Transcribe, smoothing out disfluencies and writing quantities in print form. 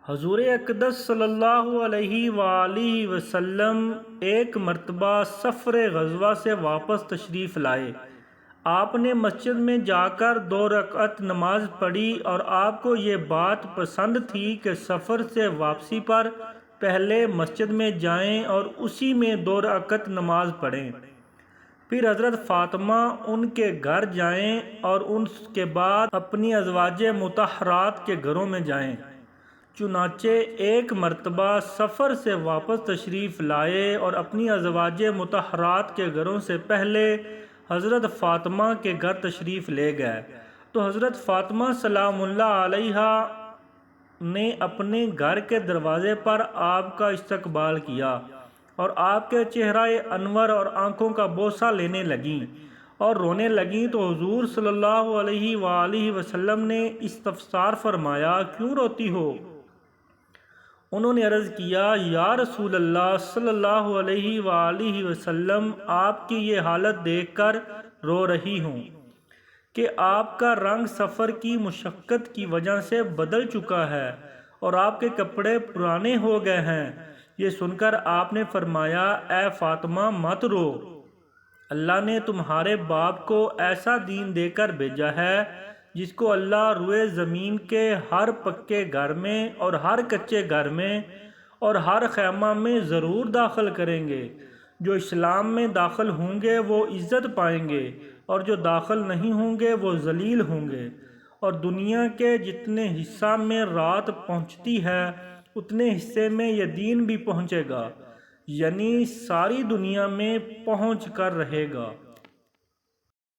حضور اقدس صلی اللہ علیہ وآلہ وسلم ایک مرتبہ سفر غزوہ سے واپس تشریف لائے۔ آپ نے مسجد میں جا کر 2 رکعت نماز پڑھی اور آپ کو یہ بات پسند تھی کہ سفر سے واپسی پر پہلے مسجد میں جائیں اور اسی میں 2 رکعت نماز پڑھیں، پھر حضرت فاطمہ ان کے گھر جائیں اور اس کے بعد اپنی ازواج مطہرات کے گھروں میں جائیں۔ چنانچہ ایک مرتبہ سفر سے واپس تشریف لائے اور اپنی ازواج مطہرات کے گھروں سے پہلے حضرت فاطمہ کے گھر تشریف لے گئے تو حضرت فاطمہ سلام اللہ علیہا نے اپنے گھر کے دروازے پر آپ کا استقبال کیا اور آپ کے چہرہ انور اور آنکھوں کا بوسہ لینے لگیں اور رونے لگیں تو حضور صلی اللہ علیہ وآلہ وسلم نے استفسار فرمایا، کیوں روتی ہو؟ انہوں نے عرض کیا، یا رسول اللہ صلی اللہ علیہ وآلہ وسلم، آپ کی یہ حالت دیکھ کر رو رہی ہوں کہ آپ کا رنگ سفر کی مشقت کی وجہ سے بدل چکا ہے اور آپ کے کپڑے پرانے ہو گئے ہیں۔ یہ سن کر آپ نے فرمایا، اے فاطمہ مت رو، اللہ نے تمہارے باپ کو ایسا دین دے کر بھیجا ہے جس کو اللہ روئے زمین کے ہر پکے گھر میں اور ہر کچے گھر میں اور ہر خیمہ میں ضرور داخل کریں گے۔ جو اسلام میں داخل ہوں گے وہ عزت پائیں گے اور جو داخل نہیں ہوں گے وہ ذلیل ہوں گے، اور دنیا کے جتنے حصہ میں رات پہنچتی ہے اتنے حصے میں یہ دین بھی پہنچے گا، یعنی ساری دنیا میں پہنچ کر رہے گا۔